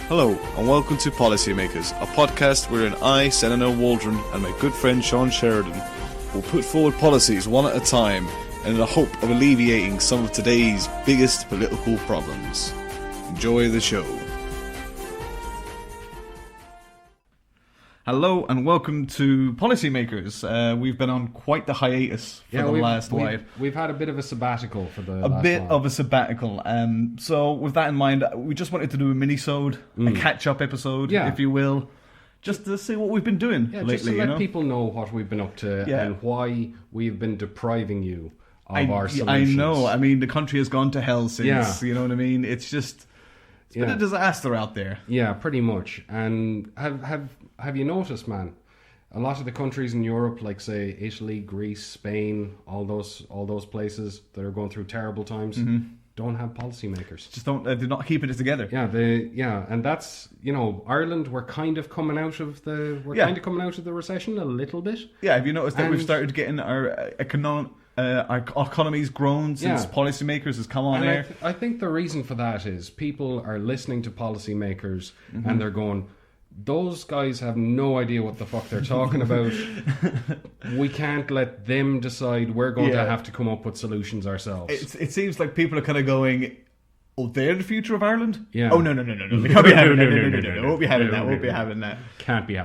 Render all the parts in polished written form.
Hello, and welcome to Policymakers, a podcast wherein I, Senator Waldron, and my good friend Sean Sheridan will put forward policies one at a time in the hope of alleviating some of today's biggest political problems. Enjoy the show. Hello and welcome to Policymakers. We've been on quite the hiatus for the last while. We've had a bit of a sabbatical for the last A bit while. of a sabbatical. So with that in mind, we just wanted to do a mini-sode, a catch-up episode, if you will, just to see what we've been doing lately. Just to let people know what we've been up to and why we've been depriving you of our solutions. I know. I mean, the country has gone to hell since, you know what I mean? It's just... It's been a disaster out there. Yeah, pretty much. And have you noticed, man? A lot of the countries in Europe, like say Italy, Greece, Spain, all those places that are going through terrible times, don't have policymakers. Just don't. They're not keeping it together. And that's Ireland. We're kind of coming out of the recession a little bit. Yeah, have you noticed that we've started getting our economy's grown since policymakers has come on air? I think the reason for that is people are listening to policymakers and they're going, those guys have no idea what the fuck they're talking about. We can't let them decide. We're going to have to come up with solutions ourselves. It seems like people are kind of going, oh, they're the future of Ireland? Yeah. Oh, no. They can't be having that. No. Won't be having that. Can't be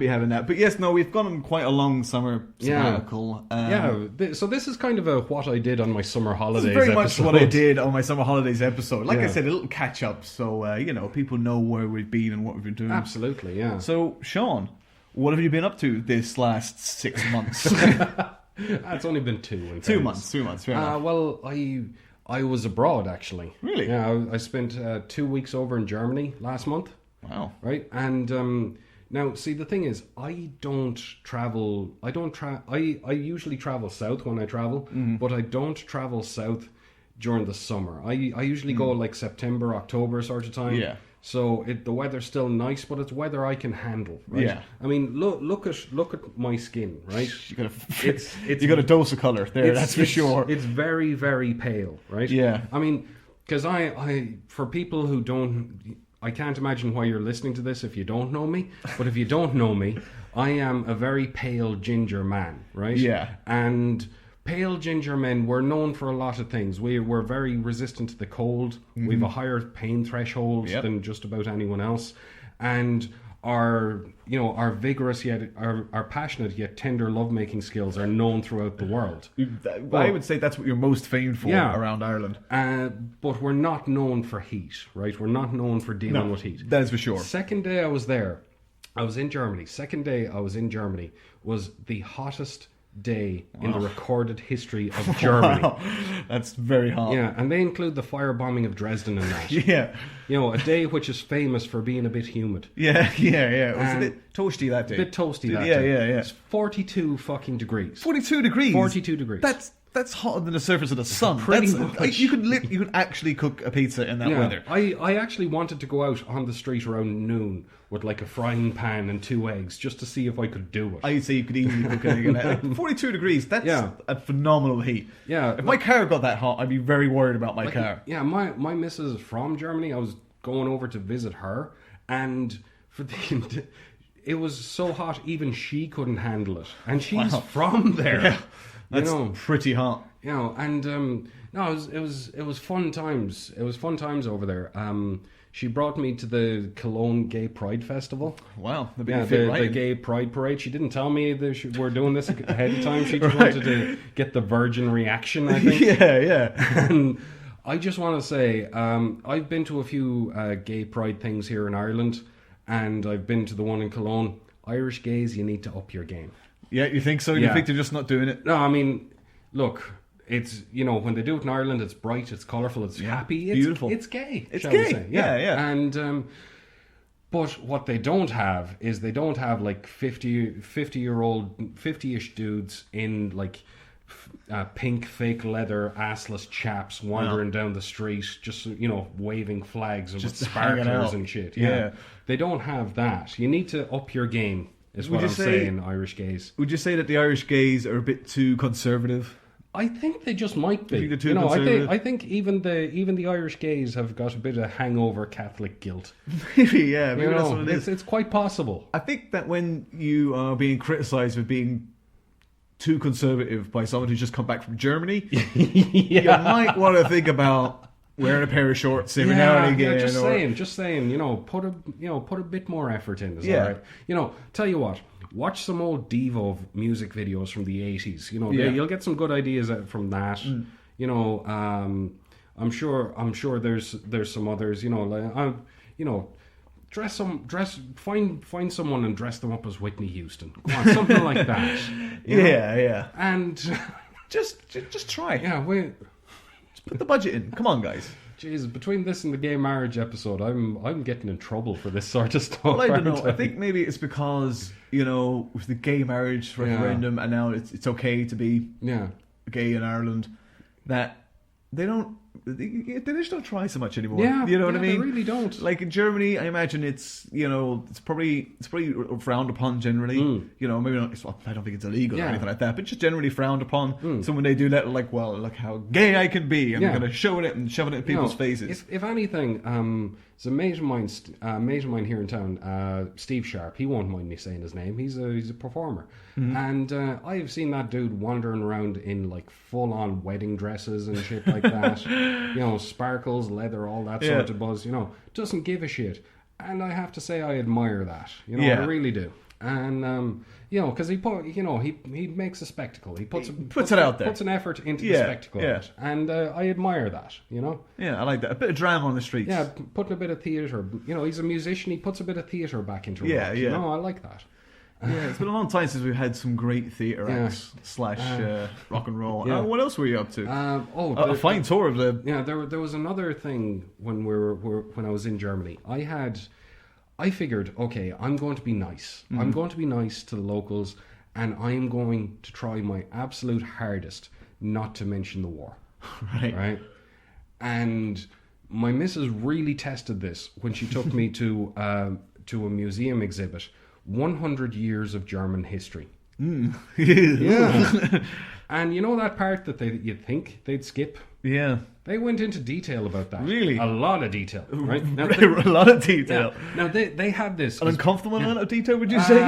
having that. But yes, no, we've gone on quite a long summer sabbatical. So this is kind of a what I did on my summer holidays episode. This is very much what I did on my summer holidays episode. Like I said, a little catch up so, people know where we've been and what we've been doing. Absolutely, yeah. So, Sean, what have you been up to this last 6 months? It's only been 2. 2 months. Fair enough. Well, I was abroad, actually. Really? Yeah, I spent 2 weeks over in Germany last month. Wow. Right? And now, see, the thing is, I usually travel south when I travel, but I don't travel south during the summer. I usually go like September, October sort of time. Yeah. So the weather's still nice, but it's weather I can handle, right? Yeah. I mean, look at my skin, right? You got a dose of colour there, that's for sure. It's very, very pale, right? Yeah. I mean, because I for people who don't, I can't imagine why you're listening to this if you don't know me. But if you don't know me, I am a very pale ginger man, right? Yeah. And pale ginger men, we're known for a lot of things. We're very resistant to the cold. We have a higher pain threshold than just about anyone else, and our vigorous yet our passionate yet tender lovemaking skills are known throughout the world. I would say that's what you're most famed for around Ireland. But we're not known for heat, right? We're not known for dealing with heat. That is for sure. Second day I was there, I was in Germany. Second day I was in Germany was the hottest day in the recorded history of Germany. Wow. That's very hot. Yeah, and they include the firebombing of Dresden and that. Yeah. A day which is famous for being a bit humid. Yeah. It was a bit toasty that day. Yeah. It's 42 fucking degrees. 42 degrees? 42 degrees. That's hotter than the surface of the sun. Pretty much. You could actually cook a pizza in that weather. I actually wanted to go out on the street around noon with like a frying pan and 2 eggs just to see if I could do it. I'd say you could easily cook it again. 42 degrees, that's a phenomenal heat. Yeah. If my car got that hot, I'd be very worried about my car. Yeah, my missus is from Germany. I was going over to visit her, and it was so hot even she couldn't handle it. And she's from there. Yeah. That's pretty hot. And it was fun times. It was fun times over there. She brought me to the Cologne Gay Pride Festival. Wow, the Gay Pride Parade. She didn't tell me that we're doing this ahead of time. She just wanted to get the virgin reaction, I think. Yeah. And I just want to say, I've been to a few gay pride things here in Ireland, and I've been to the one in Cologne. Irish gays, you need to up your game. Yeah, you think so? You think they're just not doing it? No, I mean, look, it's, when they do it in Ireland, it's bright, it's colourful, it's happy, it's beautiful. It's gay. It's gay. Say. Yeah. And, but what they don't have is they don't have like 50-ish dudes in like pink fake leather assless chaps wandering down the street, just waving flags and with sparklers and shit. Yeah, they don't have that. You need to up your game. Is what I'm saying, Irish gays. Would you say that the Irish gays are a bit too conservative? I think they just might be. You think they're too conservative? I think even the Irish gays have got a bit of hangover Catholic guilt. Maybe, yeah. Maybe that's what it is. It's quite possible. I think that when you are being criticised for being too conservative by someone who's just come back from Germany, you might want to think about wearing a pair of shorts every now and again. Yeah, just saying. Put a bit more effort in. All right. Tell you what. Watch some old Devo music videos from the 80s. You'll get some good ideas from that. I'm sure there's some others. Find someone and dress them up as Whitney Houston. Go on, something like that. Yeah. And just try. Yeah, just put the budget in. Come on, guys. Jeez, between this and the gay marriage episode, I'm getting in trouble for this sort of stuff. Well, I don't know. I think maybe it's because, with the gay marriage referendum and now it's okay to be gay in Ireland, that they just don't try so much anymore. Yeah, you know what I mean? They really don't. Like in Germany, I imagine it's probably frowned upon generally. Maybe not. I don't think it's illegal or anything like that, but just generally frowned upon. So when they do that, look how gay I can be, I'm going to show it and shove it in people's faces. If anything, there's a mate of mine here in town, Steve Sharp. He won't mind me saying his name. He's a performer, and I have seen that dude wandering around in like full on wedding dresses and shit like that. Sparkles, leather, all that sort of buzz. Doesn't give a shit, and I have to say I admire that. I really do. And because he makes a spectacle. He puts it out there. Puts an effort into the spectacle. Yeah. And I admire that. Yeah, I like that. A bit of drama on the streets. Yeah, putting a bit of theatre. He's a musician. He puts a bit of theatre back into it. Yeah. I like that. Yeah, it's been a long time since we've had some great theatre acts / rock and roll. What else were you up to? A fine tour of the. Yeah, there was another thing when when I was in Germany. I figured, okay, I'm going to be nice. I'm going to be nice to the locals, and I am going to try my absolute hardest not to mention the war. Right. And my missus really tested this when she took me to a museum exhibit. 100 years of German history. Yeah. And that part that you'd think they'd skip? Yeah. They went into detail about that. Really? A lot of detail, right? Now, a lot of detail. Yeah. Now, they had this... An uncomfortable amount of detail, would you say?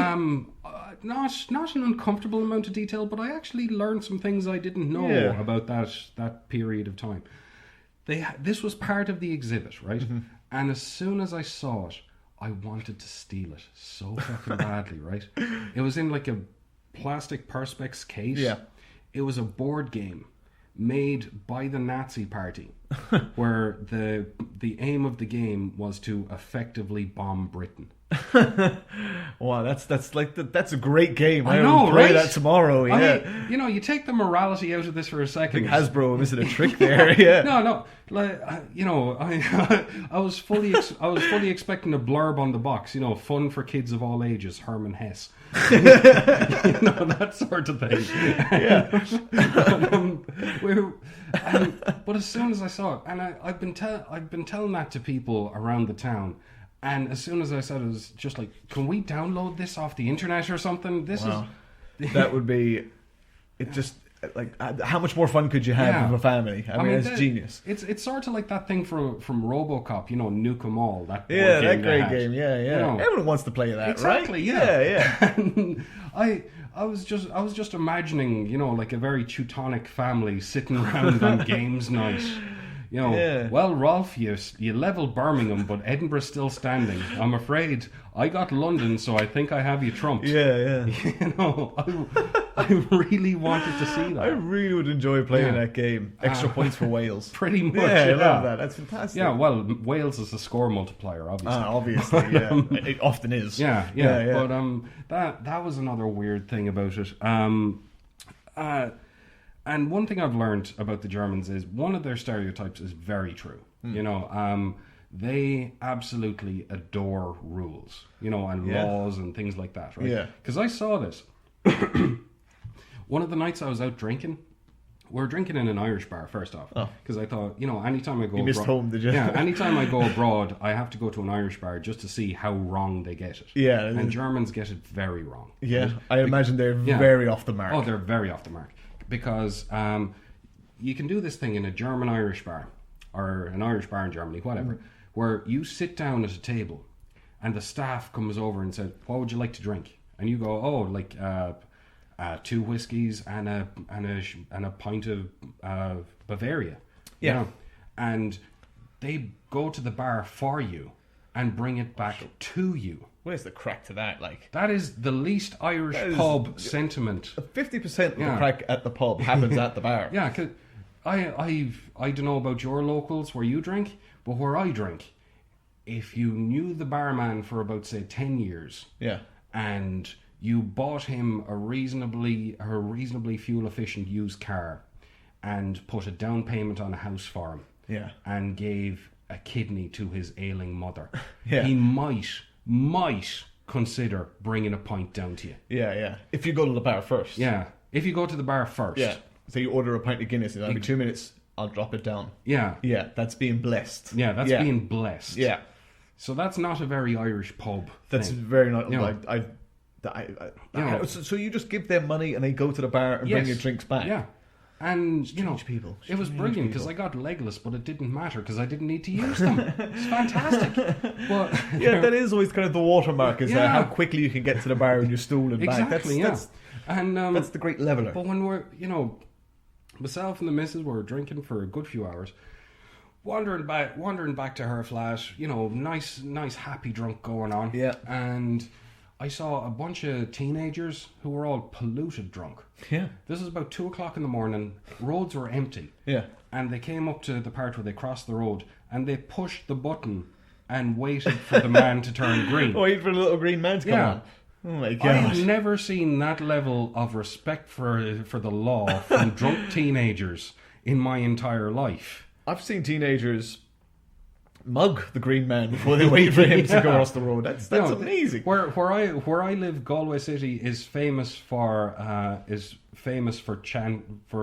Not an uncomfortable amount of detail, but I actually learned some things I didn't know about that period of time. This was part of the exhibit, right? Mm-hmm. And as soon as I saw it, I wanted to steal it so fucking badly, right? It was in like a plastic Perspex case. Yeah. It was a board game made by the Nazi Party, where the aim of the game was to effectively bomb Britain. Wow, that's a great game. I know, will play that tomorrow. Yeah, I mean, you take the morality out of this for a second. I think Hasbro missing a trick there. Yeah. No. Like, I was fully expecting a blurb on the box. Fun for kids of all ages. Herman Hesse. That sort of thing. Yeah. But as soon as I saw it, and I've been telling that to people around the town. And as soon as I said it, was just like, can we download this off the internet or something? That would be... It just... Like, how much more fun could you have with a family? I mean, it's genius. It's sort of like that thing from RoboCop, Nuke 'Em All. That great game. Yeah. Everyone wants to play that, exactly, right? Yeah. And I was just imagining, like a very Teutonic family sitting around on games night. Well, Rolf, you leveled Birmingham, but Edinburgh's still standing. I'm afraid I got London, so I think I have you trumped. Yeah. I really wanted to see that. I really would enjoy playing that game. Extra points for Wales. Pretty much. Yeah, I love that. That's fantastic. Yeah, well, Wales is a score multiplier, obviously. Obviously, yeah. It often is. Yeah. But that was another weird thing about it. And one thing I've learned about the Germans is one of their stereotypes is very true. They absolutely adore rules, and laws and things like that, right? Yeah. Because I saw this. One of the nights I was out drinking, we were drinking in an Irish bar, first off. Because I thought, anytime I go abroad... You missed home, did you? Yeah, anytime I go abroad, I have to go to an Irish bar just to see how wrong they get it. Yeah. And Germans get it very wrong. Yeah, right? I imagine they're very off the mark. Oh, they're very off the mark. because you can do this thing in a German-Irish bar, or an Irish bar in Germany, whatever, where you sit down at a table and the staff comes over and said, what would you like to drink? And you go, oh, like 2 whiskies and a pint of Bavaria. Yeah. You know? And they go to the bar for you and bring it back to you. Where's the crack to that? Like, that is the least Irish pub sentiment. 50% of the crack at the pub happens at the bar. Yeah, because I don't know about your locals where you drink, but where I drink, if you knew the barman for about, say, 10 years, and you bought him a reasonably fuel efficient used car and put a down payment on a house for him, and gave a kidney to his ailing mother, he might consider bringing a pint down to you. Yeah. If you go to the bar first. Yeah, if you go to the bar first. Yeah. So you order a pint of Guinness, and every 2 minutes, I'll drop it down. Yeah. Yeah, that's being blessed. Yeah, that's being blessed. Yeah. So that's not a very Irish pub That's thing. very not. You know, so you just give them money and they go to the bar and bring your drinks back. Yeah. And, Strange people. it was brilliant because I got legless, but it didn't matter because I didn't need to use them. It's fantastic. But, that is always kind of the watermark, is how quickly you can get to the bar on your stool and back. Exactly, that's the great leveler. But when we're, myself and the missus were drinking for a good few hours, wandering back to her flat, nice happy drunk going on. Yeah. And I saw a bunch of teenagers who were all polluted drunk. Yeah. This was about 2:00 in the morning. Roads were empty. Yeah. And they came up to the part where they crossed the road and they pushed the button and waited for the man to turn green. Wait for the little green man to come on. Oh my God. I've never seen that level of respect for the law from drunk teenagers in my entire life. I've seen teenagers mug the green man before they wait for him to go across the road. That's amazing. Where I live, Galway City is famous for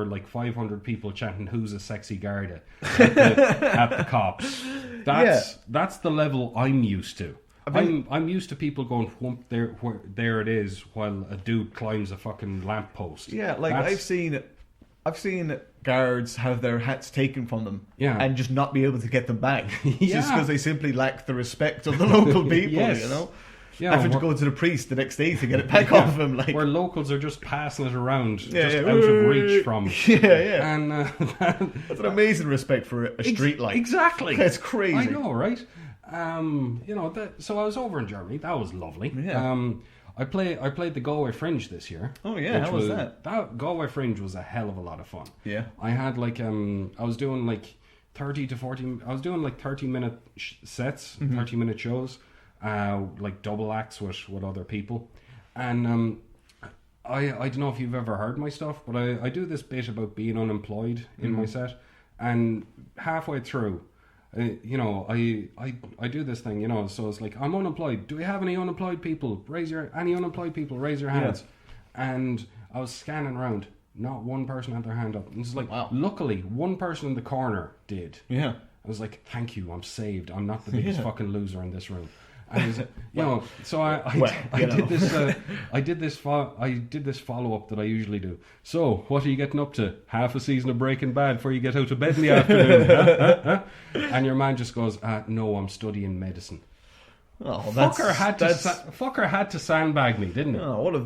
like 500 people chanting "Who's a sexy Garda" at the cops. That's the level I'm used to. I'm used to people going whoomp, there it is, while a dude climbs a fucking lamppost. Yeah, like I've seen guards have their hats taken from them and just not be able to get them back. Just because they simply lack the respect of the local people, having to go to the priest the next day to get it back off them. Like, where locals are just passing it around, out of reach from. And that's an amazing respect for a street light. Exactly. That's crazy. I know, right? So I was over in Germany. That was lovely. Yeah. I played the Galway Fringe this year. Oh yeah, how was that? That Galway Fringe was a hell of a lot of fun. Yeah. I had I was doing like 30 to 40. I was doing like 30-minute sets, 30-minute shows, like double acts with other people, and I don't know if you've ever heard my stuff, but I do this bit about being unemployed in my set, and halfway through, I do this thing, so it's like, I'm unemployed. Do we have any unemployed people? Raise your hands. And I was scanning around. Not one person had their hand up. And it's like, wow. Luckily, one person in the corner did. Yeah. I was like, thank you, I'm saved. I'm not the biggest fucking loser in this room. And so I did this follow up that I usually do. So, what are you getting up to? Half a season of Breaking Bad before you get out of bed in the afternoon? Huh? And your man just goes, no, I'm studying medicine. Oh, fucker had to sandbag me, didn't it? Oh, I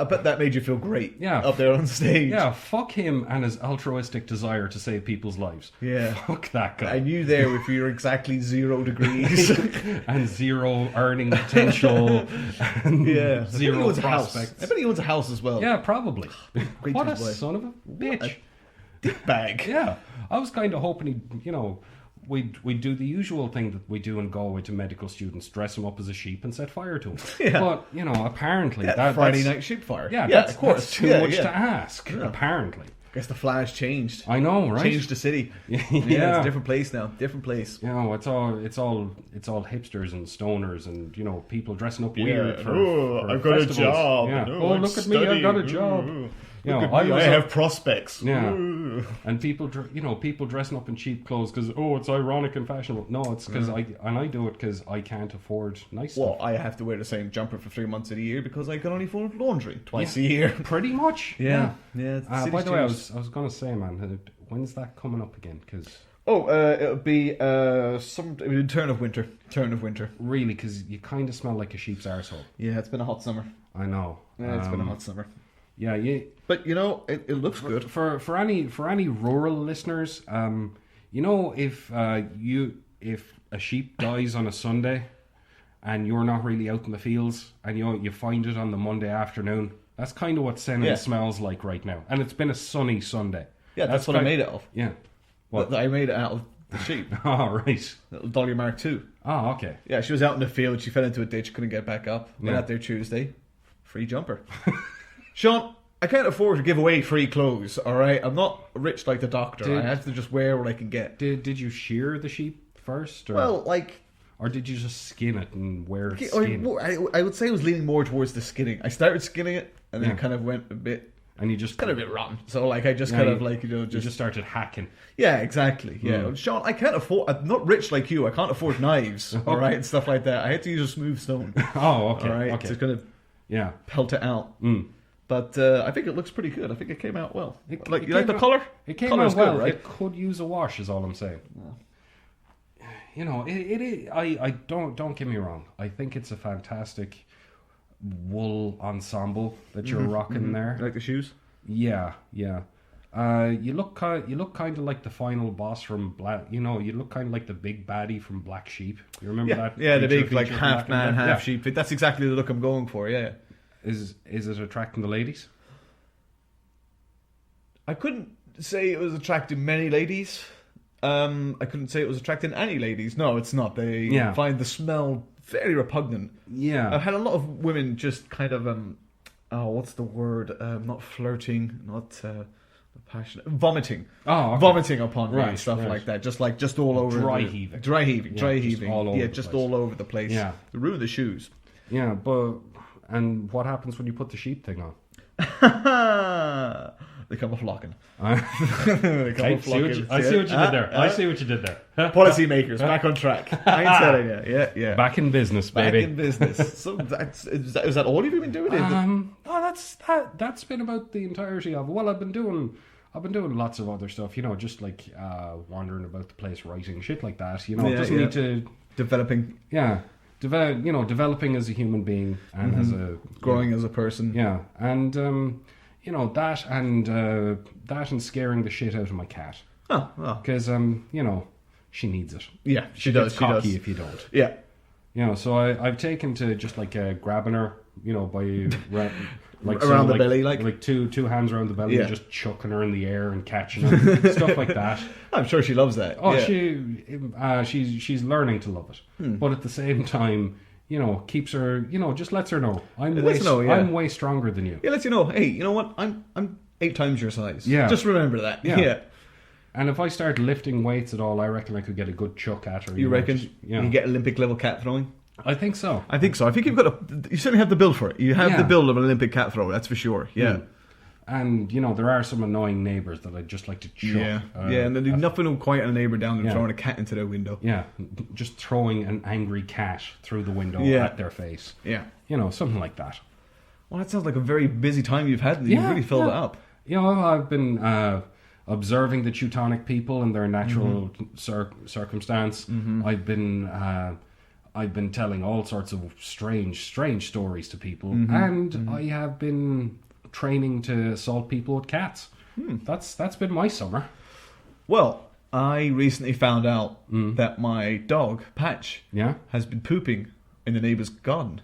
bet that made you feel great. Yeah, up there on stage. Yeah, fuck him and his altruistic desire to save people's lives. Yeah, fuck that guy. And you there with your exactly 0 degrees and zero earning potential. And zero prospects. I bet he owns a house as well. Yeah, probably. What a son of a bitch. Dickbag. Yeah, I was kind of hoping we'd do the usual thing that we do in Galway to medical students, dress them up as a sheep and set fire to them. Yeah. But, apparently... that's Friday night sheep fire. Yeah, of course. That's too much to ask, apparently. I guess the Flash changed. I know, right? Changed the city. Yeah, it's a different place now. Different place. It's all hipsters and stoners and, people dressing up weird for I've got festivals. a job. Yeah. Look at me, I've got a job. You know, I have prospects. Yeah, and people dressing up in cheap clothes because it's ironic and fashionable. No, it's because I do it because I can't afford nice stuff. Well, I have to wear the same jumper for 3 months of the year because I can only fold laundry twice a year. Pretty much. Yeah. By the way, I was going to say, man, when's that coming up again? Because it'll be turn of winter. Really, because you kind of smell like a sheep's arsehole. Yeah, it's been a hot summer. I know. Yeah, it's been a hot summer. Yeah, but it looks good for any rural listeners. If a sheep dies on a Sunday, and you're not really out in the fields, and you find it on the Monday afternoon, that's kind of what Senan smells like right now. And it's been a sunny Sunday. Yeah, that's what I made it of. Yeah, what I made it out of the sheep. Oh, right. Little Dolly Mark II. Oh, okay. Yeah, she was out in the field. She fell into a ditch, couldn't get back up. Went out there Tuesday. Free jumper. Sean, I can't afford to give away free clothes, alright? I'm not rich like the doctor. I have to just wear what I can get. Did you shear the sheep first? Or? Well, or did you just skin it and wear it skin? I would say I was leaning more towards the skinning. I started skinning it, and then it kind of went a bit... And you just... kind of a bit rotten. So, I just You just started hacking. Yeah, exactly. Yeah. Sean, I can't afford... I'm not rich like you. I can't afford knives, alright, and stuff like that. I had to use a smooth stone. Oh, okay. Alright, okay. to kind of pelt it out. But I think it looks pretty good. I think it came out well. You like the colour? It came out well. Good, right? It could use a wash, is all I'm saying. Yeah. I don't get me wrong. I think it's a fantastic wool ensemble that you're rocking there. You like the shoes? Yeah. You look kind of like the final boss from Black. You look kind of like the big baddie from Black Sheep. You remember that? Yeah, the big half man, half sheep. That's exactly the look I'm going for. Yeah. Is it attracting the ladies? I couldn't say it was attracting many ladies. I couldn't say it was attracting any ladies. No, it's not. They find the smell very repugnant. Yeah. I've had a lot of women just kind of what's the word? Not flirting, not passionate. Vomiting. Oh, okay. Vomiting upon me, stuff like that. Just all over. Dry heaving. Just all over all over the place. Yeah. To ruin the shoes. Yeah, and what happens when you put the sheep thing on? They come a flocking. I see what you did there. I see what you did there. Policymakers, back on track. I'm telling you. Yeah. Back in business, baby. Back in business. So is that all you've been doing? That's been about the entirety of it. Well, I've been doing lots of other stuff, just like wandering about the place, writing shit like that. Doesn't need to developing. Yeah. Developing as a human being and as a growing as a person. Yeah, and that and scaring the shit out of my cat. Oh, because she needs it. Yeah, she does. Gets cocky if you don't. Yeah. So I've taken to just grabbing her, by around the belly, like two hands around the belly, and just chucking her in the air and catching her, stuff like that. I'm sure she loves that. Oh, she's learning to love it, but at the same time, keeps her, just lets her know I'm way stronger than you. Yeah, lets you know. Hey, you know what? I'm 8 times your size. Yeah, just remember that. Yeah. And if I start lifting weights at all, I reckon I could get a good chuck at her. You reckon you can get Olympic level cat throwing? I think so. I think you've you certainly have the build for it. You have the build of an Olympic cat thrower, that's for sure. Yeah. And there are some annoying neighbours that I'd just like to chuck. And there's nothing quite a neighbour down there throwing a cat into their window. Yeah, just throwing an angry cat through the window at their face. Yeah. Something like that. Well, that sounds like a very busy time you've had. You've really filled it up. I've been observing the Teutonic people and their natural circumstance. I've been telling all sorts of strange stories to people, and I have been training to assault people with cats. That's been my summer. Well, I recently found out that my dog Patch has been pooping in the neighbour's garden.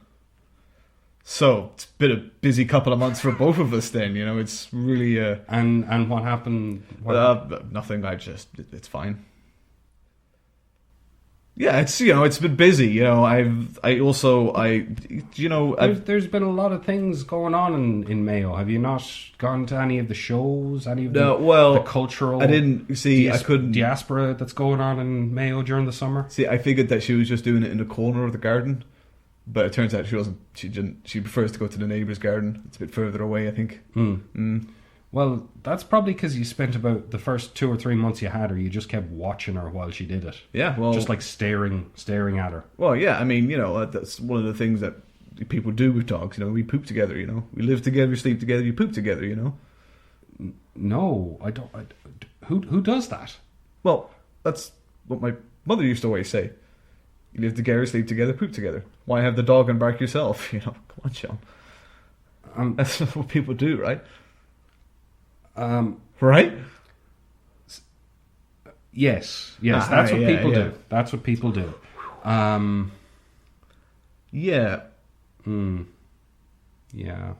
So it's been a busy couple of months for both of us. Then it's really and what happened? Nothing. It's fine. Yeah, it's been busy. There's been a lot of things going on in Mayo. Have you not gone to any of the shows? Any of the cultural? I didn't see. I couldn't diaspora that's going on in Mayo during the summer. See, I figured that she was just doing it in the corner of the garden, but it turns out she wasn't. She didn't. She prefers to go to the neighbour's garden. It's a bit further away, I think. Well, that's probably because you spent about the first 2 or 3 months you had her, you just kept watching her while she did it. Yeah, well... Just like staring at her. Well, yeah, I mean, that's one of the things that people do with dogs, we poop together, We live together, we sleep together, you poop together, No, I don't... Who does that? Well, that's what my mother used to always say. You live together, sleep together, poop together. Why have the dog and bark yourself? Come on, Sean. That's what people do, right? Right? Yes, that's what people do. That's what people do. Yeah. Yeah.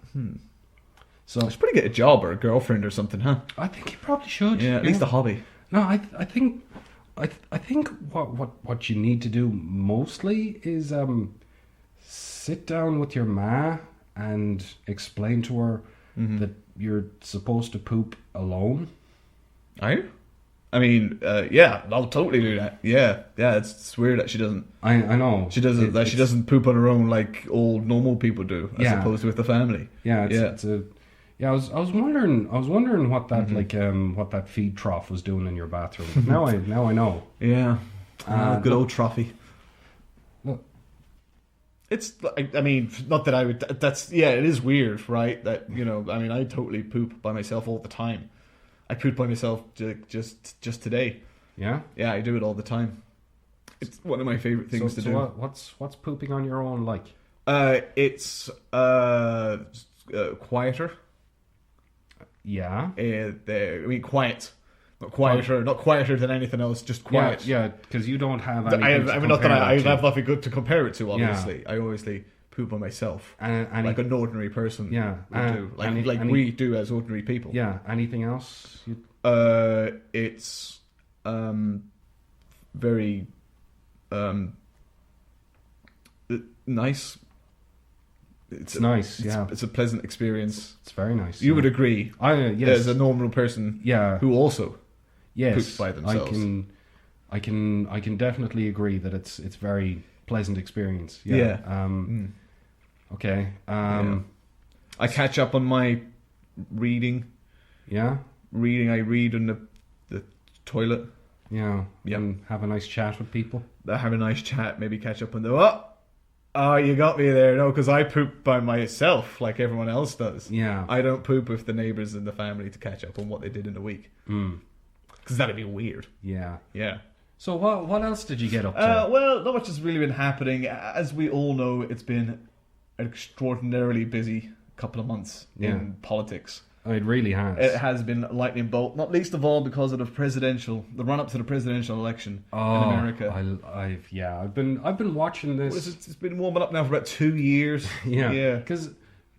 So I should probably get a job or a girlfriend or something, huh? I think you probably should. Yeah, at least a hobby. No, I think what you need to do mostly is sit down with your ma and explain to her that you're supposed to poop alone. Are you? I mean, yeah, I'll totally do that. Yeah, it's weird that she doesn't. I know she doesn't. She doesn't poop on her own like old normal people do, as opposed to with the family. Yeah, I was wondering what that what that feed trough was doing in your bathroom. But now I know. Yeah, good old trophy. It's, I mean, not that I would. That's it is weird, right? That I mean, I totally poop by myself all the time. I poop by myself just today. Yeah? Yeah, I do it all the time. It's one of my favorite things to do. What's pooping on your own like? It's quieter. Yeah. I mean, quiet. Not quieter than anything else, just quiet. Yeah, because you don't have anything I have nothing good to compare it to, obviously. Yeah. I obviously poop on myself, like an ordinary person would do. Like we do as ordinary people. Yeah, anything else? It's very It's nice. nice, yeah. It's a pleasant experience. It's very nice. You would agree. Yes. As a normal person who also poops by themselves. I can definitely agree that it's very pleasant experience. Okay. I catch up on my reading. Yeah? I read in the toilet. Yeah. And have a nice chat with people. Have a nice chat, maybe catch up on oh, you got me there. No, because I poop by myself like everyone else does. Yeah. I don't poop with the neighbours and the family to catch up on what they did in the week. Because that'd be weird. Yeah. Yeah. So what else did you get up to? Well, not much has really been happening. As we all know, it's been an extraordinarily busy couple of months in politics. It really has. It has been lightning bolt, not least of all because of the run-up to the presidential election in America. I've been watching this. It's been warming up now for about 2 years. Yeah. Because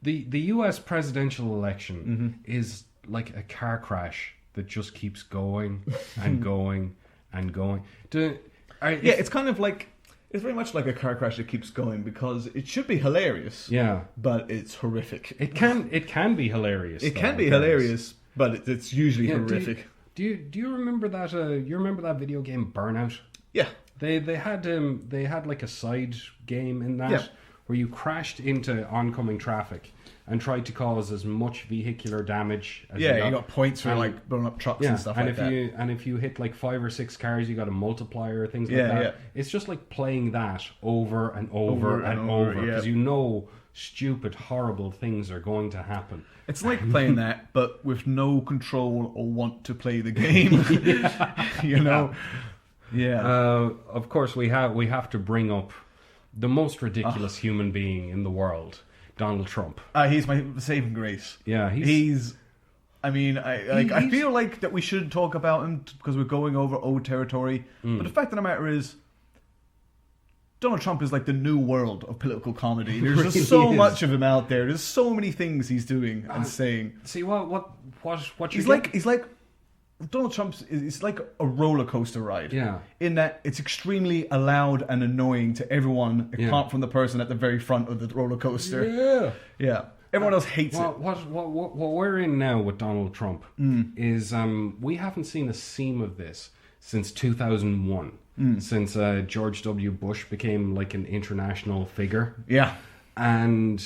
the U.S. presidential election is like a car crash that just keeps going and going and going. It's kind of like. It's very much like a car crash that keeps going because it should be hilarious. Yeah. But it's horrific. It can be hilarious. It can be hilarious, but it's usually horrific. Do you remember that you remember that video game Burnout? Yeah. They had like a side game in that where you crashed into oncoming traffic and tried to cause as much vehicular damage as you got points for like blowing up trucks and stuff like that. And if you hit like 5 or 6 cars, you got a multiplier, things like that. Yeah. It's just like playing that over and over and over because stupid, horrible things are going to happen. It's like playing that, but with no control or want to play the game. Yeah. Of course, we have to bring up the most ridiculous human being in the world. Donald Trump. He's my saving grace. Yeah, I feel like that we should talk about him because we're going over old territory. But the fact of the matter is, Donald Trump is like the new world of political comedy. There's really just so much of him out there. There's so many things he's doing and saying. See what he's like. Donald Trump is like a roller coaster ride. Yeah. In that it's extremely loud and annoying to everyone apart from the person at the very front of the roller coaster. Yeah. Yeah. Everyone else hates it. What we're in now with Donald Trump is we haven't seen a seam of this since 2001. Since George W. Bush became like an international figure. Yeah. And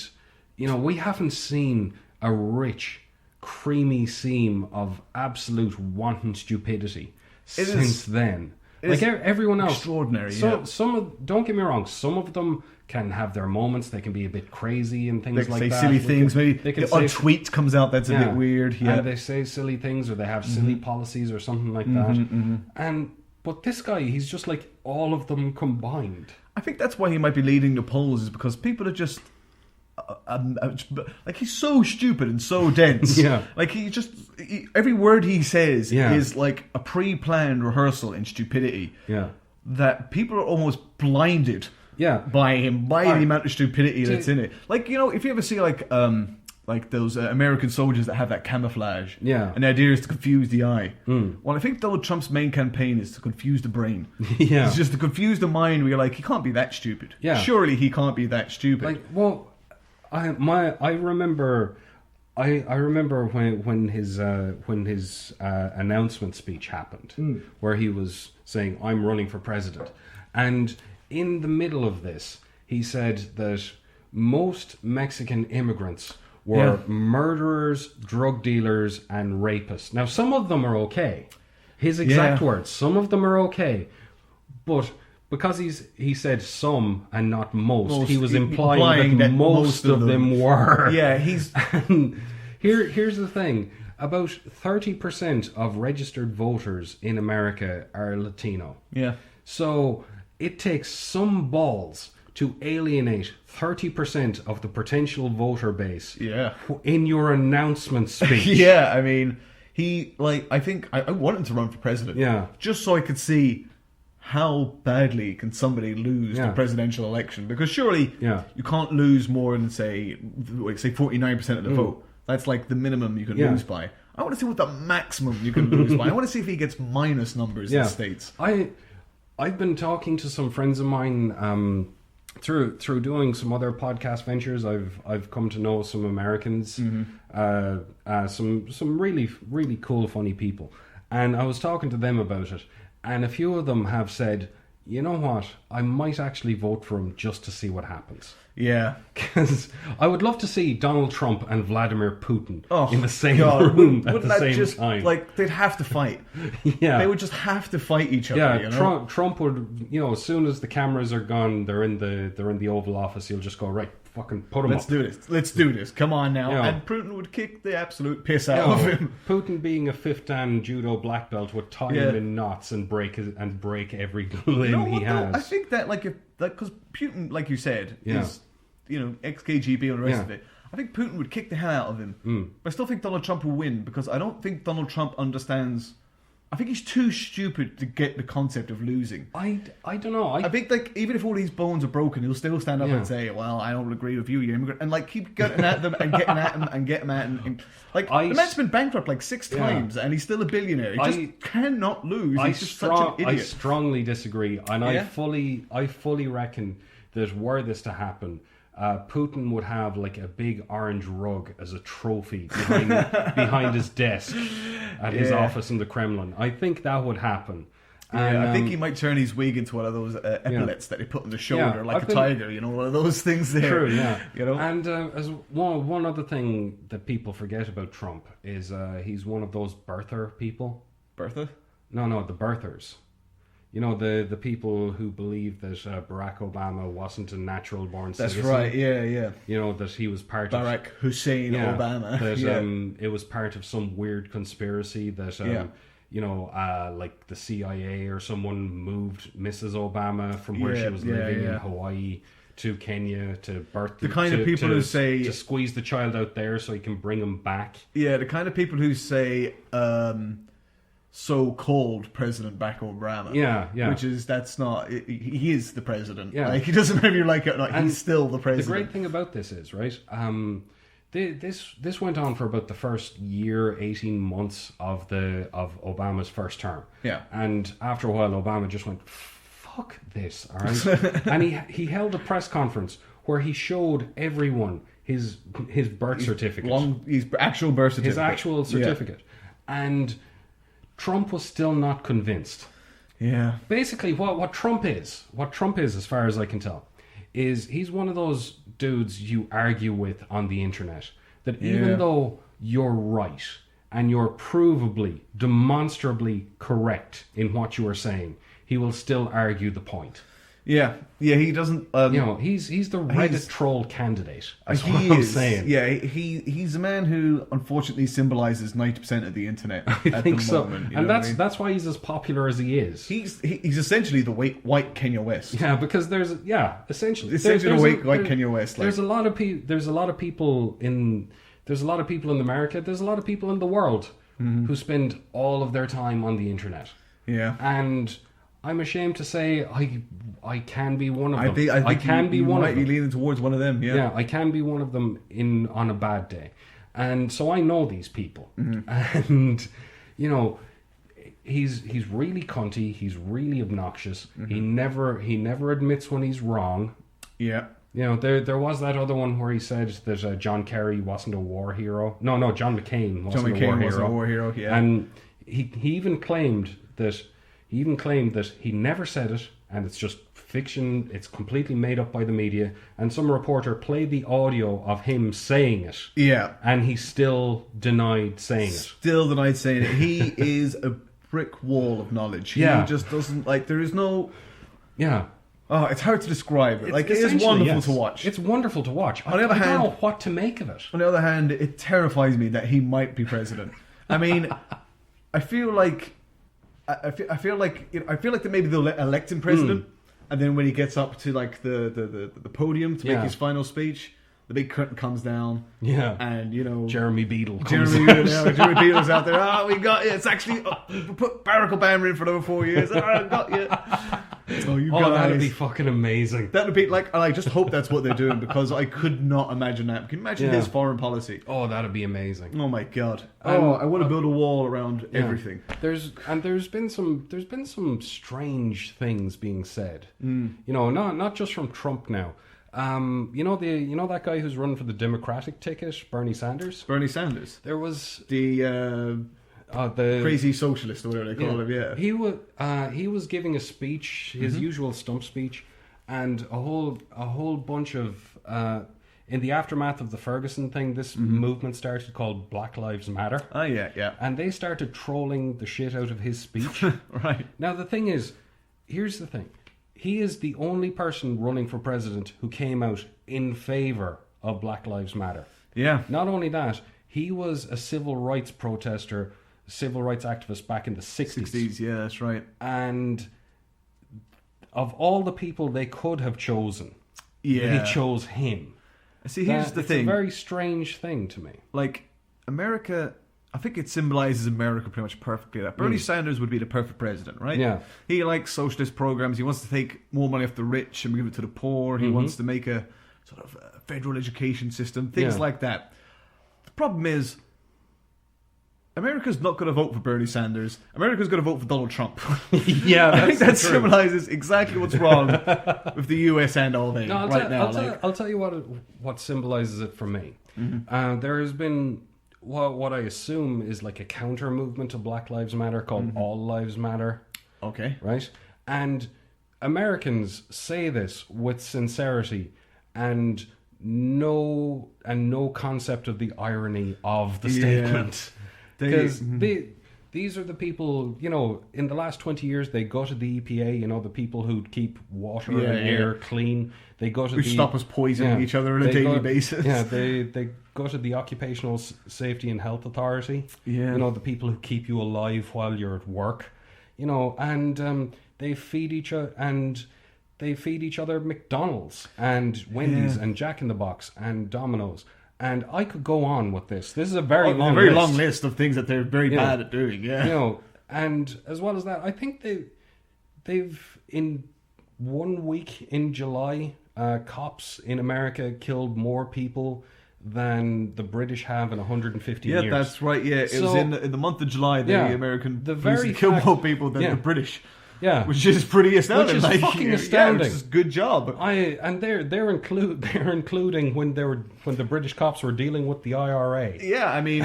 we haven't seen a rich, creamy seam of absolute wanton stupidity since then. Like everyone else, extraordinary. Don't get me wrong, some of them can have their moments. They can be a bit crazy and things like that. They say silly things. Maybe a tweet comes out that's a bit weird. Yeah, and they say silly things, or they have silly policies or something like that. But this guy, he's just like all of them combined. I think that's why he might be leading the polls, is because people are just like, he's so stupid and so dense. Like every word he says is like a pre-planned rehearsal in stupidity. That people are almost blinded. By him, by the amount of stupidity that's in it. Like, if you ever see like those American soldiers that have that camouflage, and the idea is to confuse the eye. Well, I think Donald Trump's main campaign is to confuse the brain. It's just to confuse the mind where you're like, he can't be that stupid. Surely he can't be that stupid. Like, well, I remember when his announcement speech happened, where he was saying, "I'm running for president," and in the middle of this, he said that most Mexican immigrants were murderers, drug dealers, and rapists. Now, some of them are okay. His exact words, some of them are okay, but because he said some and not most, he was implying that most of them were. And here's the thing. About 30% of registered voters in America are Latino. So it takes some balls to alienate 30% of the potential voter base in your announcement speech. I mean, I think I want him to run for president. Just so I could see how badly can somebody lose the presidential election? Because surely you can't lose more than say 49% of the vote. That's like the minimum you can lose by. I want to see what the maximum you can lose by. I want to see if he gets minus numbers in the States. I've been talking to some friends of mine through doing some other podcast ventures. I've come to know some Americans, some really cool, funny people, and I was talking to them about it. And a few of them have said, you know what, I might actually vote for him just to see what happens. Because I would love to see Donald Trump and Vladimir Putin in the same room at the same time. Like, they'd have to fight. They would just have to fight each other. Trump would, as soon as the cameras are gone, they're in the Oval Office. He'll just go, right, fucking put him up. Let's do this. Come on now. And Putin would kick the absolute piss out of him. Putin, being a fifth dan judo black belt, would tie him in knots and break every limb he has. I think that because Putin, like you said, is ex-KGB and the rest of it. I think Putin would kick the hell out of him. But I still think Donald Trump will win, because I don't think Donald Trump understands. I think he's too stupid to get the concept of losing. I don't know. I think even if all these bones are broken, he'll still stand up and say, "Well, I don't agree with you, you immigrant," and keep getting at them and getting at them and getting at them. The man's been bankrupt 6 times, and he's still a billionaire. He just cannot lose. He's just such an idiot. I strongly disagree, and I fully reckon that were this to happen, Putin would have a big orange rug as a trophy behind his desk at his office in the Kremlin. I think that would happen. And, I think he might turn his wig into one of those epaulets that they put on the shoulder, like a tiger. One of those things there. True, yeah. And as one other thing that people forget about Trump is he's one of those birther people. Birther? No, the birthers. The people who believe that Barack Obama wasn't a natural born citizen. That's right, yeah. That he was part of... Barack Hussein Obama. That it was part of some weird conspiracy that... the CIA or someone moved Mrs. Obama from where she was living in Hawaii to Kenya to birth the kind of people who say to squeeze the child out there so he can bring him back. The kind of people who say so-called President Barack Obama. Which is, that's not... He is the president. He doesn't matter if you like it or not. He's still the president. The great thing about this is, right... This went on for about the first year, 18 months of Obama's first term. And after a while, Obama just went, fuck this, all right? And he held a press conference where he showed everyone his birth certificate. His actual birth certificate. His actual certificate. And Trump was still not convinced. Basically, what Trump is, as far as I can tell, is he's one of those dudes you argue with on the internet that even though you're right and you're provably, demonstrably correct in what you are saying, he will still argue the point. Yeah, he doesn't. He's the Reddit troll candidate. That's what I'm saying. Yeah, he's a man who unfortunately symbolizes 90% of the internet. I think so, and that's why he's as popular as he is. He's essentially the white Kanye West. Yeah, because essentially the white Kanye West. There's a lot of people in America. There's a lot of people in the world who spend all of their time on the internet. Yeah, and I'm ashamed to say I can be one of them. I can be one of them. You might be leaning towards one of them, yeah. I can be one of them on a bad day. And so I know these people. And, he's really cunty. He's really obnoxious. He never admits when he's wrong. Yeah. There was that other one where he said that John Kerry wasn't a war hero. No, John McCain wasn't a war hero. Yeah. And he even claimed that he never said it, and it's just fiction. It's completely made up by the media. And some reporter played the audio of him saying it. Yeah. And he still denied saying it. He is a brick wall of knowledge. He just doesn't, there is no... Yeah. Oh, it's hard to describe. It is wonderful to watch. It's wonderul to watch. On the other hand, I don't know what to make of it. On the other hand, it terrifies me that he might be president. I mean, I feel like that maybe they'll elect him president, and then when he gets up to the podium to make his final speech, the big curtain comes down. Yeah, and Jeremy Beadle. Jeremy Beadle's out there. Oh, we got you. It's actually we put Barack Obama in for another 4 years. Oh, I got you. That'd be fucking amazing. That would be I just hope that's what they're doing, because I could not imagine that. Can you imagine his foreign policy? Oh, that'd be amazing. Oh my god. I want to build a wall around everything. There's been some strange things being said. Not just from Trump now. That guy who's running for the Democratic ticket, Bernie Sanders. There was the crazy socialist or whatever they call him. Yeah, he was giving a speech, his usual stump speech, and a whole bunch of in the aftermath of the Ferguson thing, this movement started called Black Lives Matter. Oh yeah, and they started trolling the shit out of his speech. Right. Now the thing is, here's the thing. He is the only person running for president who came out in favor of Black Lives Matter. Yeah. Not only that, he was a civil rights protester, civil rights activist back in the 60s. Yeah, that's right. And of all the people they could have chosen, they chose him. See, here's the thing. It's a very strange thing to me. America... I think it symbolizes America pretty much perfectly. That Bernie Sanders would be the perfect president, right? Yeah. He likes socialist programs. He wants to take more money off the rich and give it to the poor. He wants to make a sort of a federal education system, things like that. The problem is, America's not going to vote for Bernie Sanders. America's going to vote for Donald Trump. Yeah, I think that symbolizes exactly what's wrong with the US and all they now. I'll tell you what symbolizes it for me. There has been what I assume is a counter movement to Black Lives Matter called All Lives Matter. Okay. Right? And Americans say this with sincerity and no concept of the irony of the statement. Because these are the people, in the last 20 years, they gutted the EPA, the people who keep water and air clean. They gutted stop us poisoning each other on a daily basis. Yeah, they gutted the Occupational Safety and Health Authority. Yeah. The people who keep you alive while you're at work. And they feed each other McDonald's and Wendy's and Jack in the Box and Domino's. And I could go on with this. This is a very long list of things that they're very bad at doing. Yeah, and as well as that, I think they've in 1 week in July, cops in America killed more people than the British have in 150 years. Yeah, that's right. Yeah, it was in the month of July. The American police killed more people than the British. Yeah, which is pretty astounding. Which is fucking astounding. Which is good job. They're including when the British cops were dealing with the IRA. Yeah, I mean,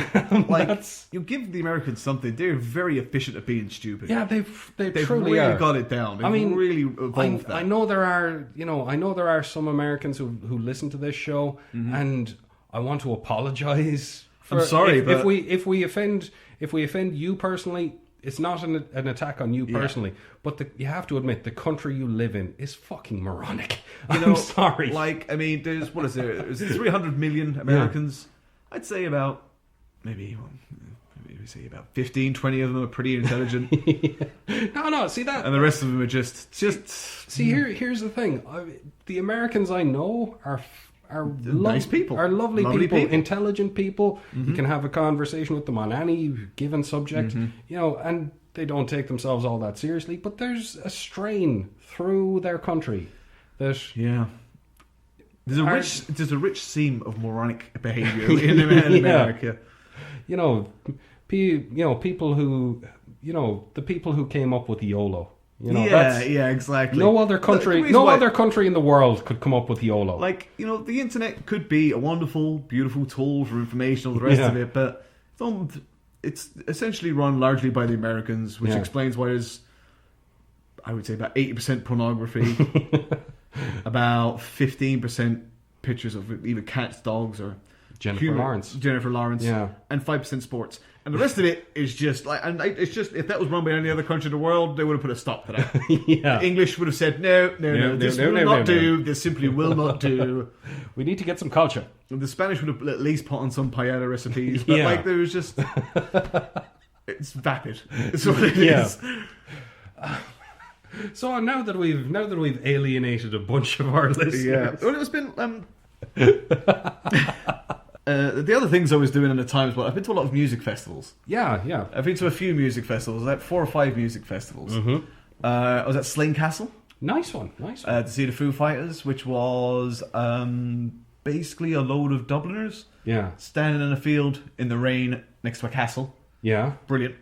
you give the Americans something. They're very efficient at being stupid. Yeah, they truly really got it down. They've really evolved that. I know there are some Americans who listen to this show, and I want to apologize I'm sorry, but if we offend you personally, it's not an attack on you personally, but you have to admit the country you live in is fucking moronic. I'm sorry. Like, I mean, there's 300 million Americans. Yeah. I'd say about maybe say about 15, 20 of them are pretty intelligent. No, see that, and the rest of them are just. See, here's the thing: the Americans I know are nice people, are lovely people, intelligent people. Mm-hmm. You can have a conversation with them on any given subject, and they don't take themselves all that seriously. But there's a strain through their country that there's a rich seam of moronic behaviour in America. People who the people who came up with YOLO. Exactly. No other country in the world could come up with YOLO. Like, the internet could be a wonderful, beautiful tool for information, all the rest of it, but it's essentially run largely by the Americans, which explains why there's, I would say, about 80% pornography, about 15% pictures of either cats, dogs, or Jennifer Lawrence, and 5% sports. And the rest of it is just like, it's just, if that was run by any other country in the world, they would have put a stop to that. The English would have said, no, this will not do. This simply will not do. We need to get some culture. And the Spanish would have at least put on some paella recipes, but there was just, it's vapid. It's what it is. So now that we've alienated a bunch of our listeners, well, it's been. The other things I was doing in the time as well, I've been to a lot of music festivals. Yeah. I've been to a few music festivals, like 4 or 5 music festivals. Mm-hmm. I was at Slane Castle. Nice one. To see the Foo Fighters, which was basically a load of Dubliners. Yeah. Standing in a field in the rain next to a castle. Yeah. Brilliant.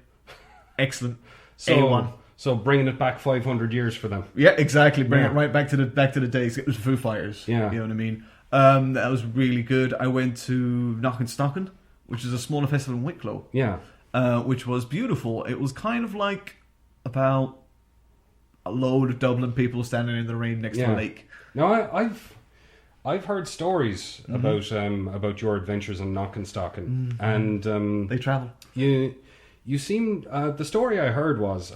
Excellent. A1. So bringing it back 500 years for them. Yeah, exactly. Bring it right back to the days. It was Foo Fighters. Yeah. You know what I mean? That was really good. I went to Knockenstocken, which is a smaller festival in Wicklow. Yeah. Which was beautiful. It was kind of like about a load of Dublin people standing in the rain next to a lake. No, I've heard stories about your adventures in Knockenstocken, and they travel. You seem the story I heard was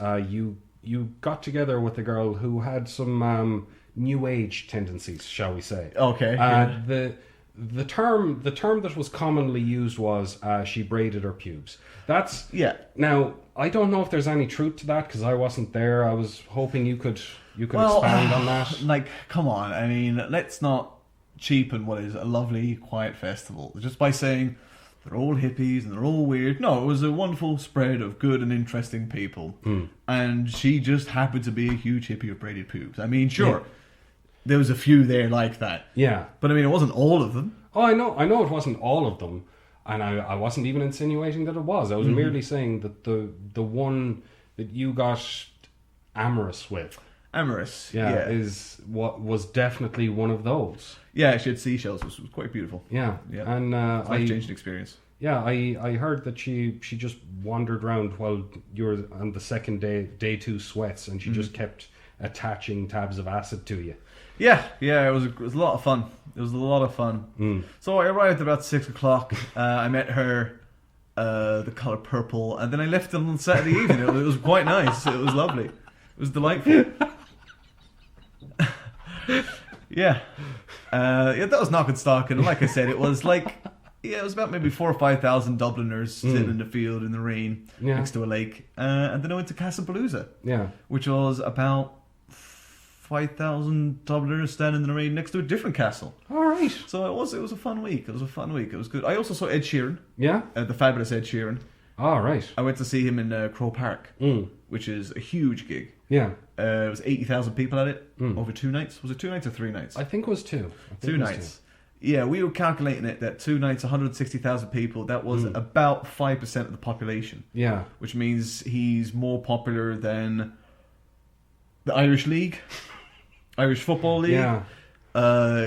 you got together with a girl who had some new age tendencies, shall we say? Okay. The term that was commonly used was she braided her pubes. That's Now I don't know if there's any truth to that because I wasn't there. I was hoping you could expand on that. Like, come on! I mean, let's not cheapen what is a lovely, quiet festival just by saying they're all hippies and they're all weird. No, it was a wonderful spread of good and interesting people, and she just happened to be a huge hippie with braided pubes. I mean, sure. Yeah. There was a few there like that. Yeah. But I mean, it wasn't all of them. Oh, I know it wasn't all of them. And I wasn't even insinuating that it was. I was merely saying that the one that you got amorous with. Amorous, is what was definitely one of those. Yeah, she had seashells, which was quite beautiful. Yeah. And life-changing experience. Yeah, I heard that she just wandered around while you were on the second day 2 sweats, and she just kept attaching tabs of acid to you. Yeah, it was a lot of fun. It was a lot of fun. So I arrived about 6 o'clock. I met her, the colour purple, and then I left on Saturday evening. It was quite nice. It was lovely. It was delightful. That was Knockenstocken. And like I said, it was like, it was about maybe 4,000 or 5,000 Dubliners sitting in the field in the rain next to a lake. And then I went to Castlepalooza, which was about 5,000 Dubliners standing in the rain next to a different castle. All right. So it was a fun week. It was good. I also saw Ed Sheeran. Yeah. The fabulous Ed Sheeran. All right. I went to see him in Crow Park, which is a huge gig. Yeah. It was 80,000 people at it over 2 nights. Was it 2 nights or 3 nights? I think it was 2. 2 nights. Yeah, we were calculating it that 2 nights, 160,000 people. That was about 5% of the population. Yeah. Which means he's more popular than the Irish League. Irish Football League. Yeah.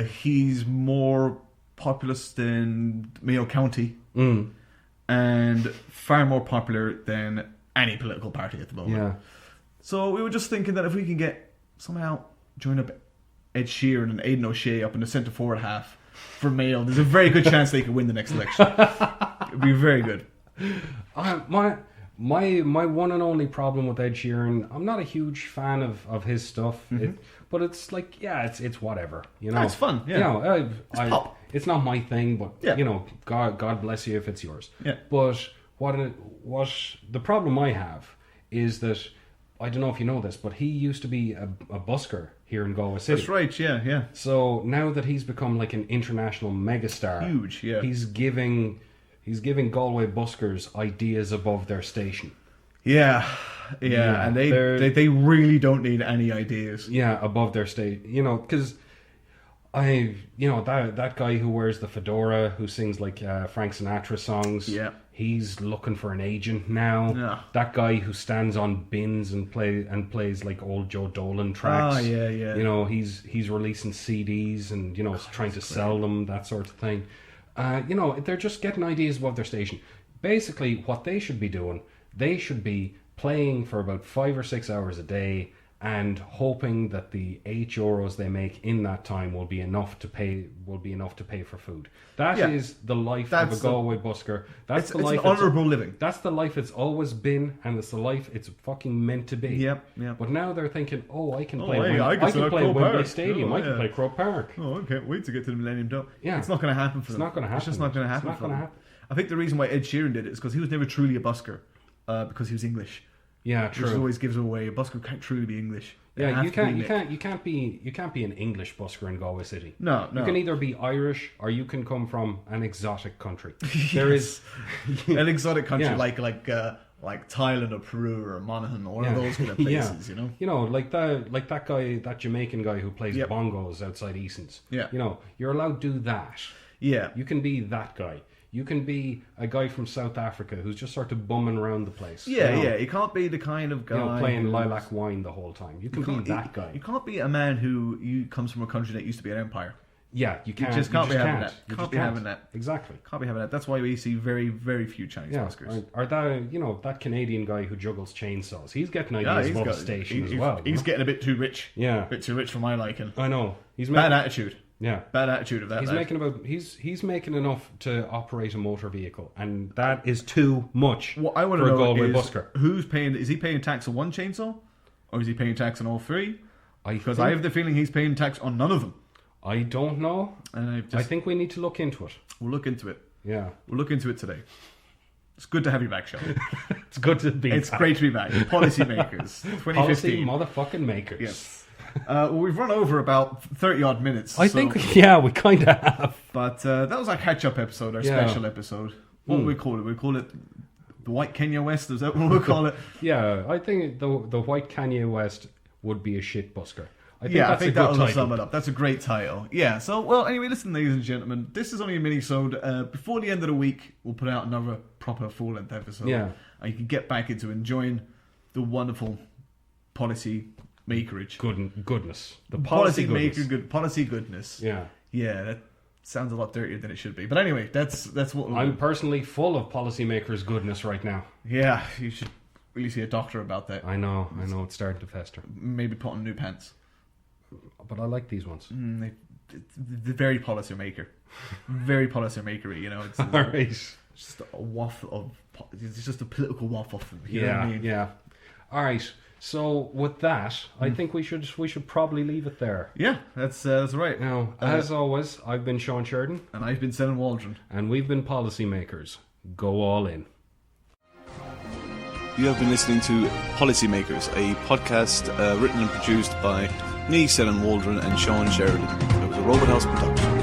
He's more populous than Mayo County. And far more popular than any political party at the moment. Yeah. So we were just thinking that if we can somehow join up Ed Sheeran and Aidan O'Shea up in the centre forward half for Mayo, there's a very good chance they could win the next election. It'd be very good. My one and only problem with Ed Sheeran, I'm not a huge fan of his stuff, but it's like, it's whatever, you know. It's fun, yeah. You know, it's pop. It's not my thing, but you know, God bless you if it's yours. Yeah. But what the problem I have is that, I don't know if you know this, but he used to be a busker here in Galway City. That's right, yeah. So now that he's become like an international megastar, huge, yeah, he's giving Galway buskers ideas above their station. Yeah, and they really don't need any ideas. Yeah, above their state, you know, because that guy who wears the fedora, who sings like Frank Sinatra songs. Yeah. He's looking for an agent now. Yeah. That guy who stands on bins and plays like old Joe Dolan tracks. Oh, yeah. You know, he's releasing CDs and, you know, trying to sell them, that sort of thing. You know, they're just getting ideas above their station. Basically, what they should be doing, they should be playing for about 5 or 6 hours a day and hoping that the €8 they make in that time will be enough to pay for food. That is the life of a Galway busker. That's the life. It's an honourable living. That's the life it's always been, and it's the life it's fucking meant to be. Yep. But now they're thinking, I can play Wembley Stadium. I can play Croke Park. Oh, I can't wait to get to the Millennium Dome. Yeah. It's not going to happen for them. It's not going to happen. It's just not going to happen. It's not going to happen. I think the reason why Ed Sheeran did it is because he was never truly a busker, because he was English. Yeah, true. Which always gives away. A busker can't truly be English. Yeah, you can't be an English busker in Galway City. No. You can either be Irish or you can come from an exotic country. Yes. There is an exotic country like Thailand or Peru or Monaghan or one of those kind of places, you know. You know, like that guy, that Jamaican guy who plays bongos outside Eason's. Yeah. You know, you're allowed to do that. Yeah. You can be that guy. You can be a guy from South Africa who's just sort of bumming around the place. Yeah, you know? You can't be the kind of guy playing lilac wine the whole time. You can be that guy. You can't be a man who comes from a country that used to be an empire. Yeah, you can't. You just can't be having that. Can't be having that. Exactly. Can't be having that. That's why we see very, very few Chinese buskers. Or that Canadian guy who juggles chainsaws. He's getting ideas above the station as well. He's getting a bit too rich. Yeah. A bit too rich for my liking. I know. Bad attitude. Yeah, bad attitude of that. He's making enough to operate a motor vehicle, and that is too much. What I want to know a Galway is busker. Who's paying? Is he paying tax on one chainsaw, or is he paying tax on all three? Because I have the feeling he's paying tax on none of them. I don't know. And I think we need to look into it. We'll look into it. Yeah, we'll look into it today. It's good to have you back, Sean. It's good to be. It's great to be back. Policy makers, 2015. Policy motherfucking makers. Yes. We've run over about 30 odd minutes. I think, we kind of have. But that was our catch-up episode, our special episode. What would we call it? We call it the White Kanye West. Is that what we call it? Yeah, I think the White Kanye West would be a shit busker. I think that will sum it up. That's a great title. Yeah. So, well, anyway, listen, ladies and gentlemen, this is only a mini-sode. Before the end of the week, we'll put out another proper full-length episode. Yeah. And you can get back into enjoying the wonderful policy makerage. Goodness. The policy goodness. Yeah. Yeah, that sounds a lot dirtier than it should be. But anyway, that's what I'm personally full of policymakers' goodness right now. Yeah, you should really see a doctor about that. I know, it's starting to fester. Maybe put on new pants. But I like these ones. They're very policymaker. Very policymakery, you know. It's Alright. It's just a waffle of... It's just a political waffle. You know what I mean? Yeah. Alright. So with that, I think we should probably leave it there. Yeah, that's right. Now, as always, I've been Sean Sheridan. And I've been Senan Waldron. And we've been Policymakers. Go all in. You have been listening to Policymakers, a podcast written and produced by me, Senan Waldron, and Sean Sheridan. It was a Robot House production.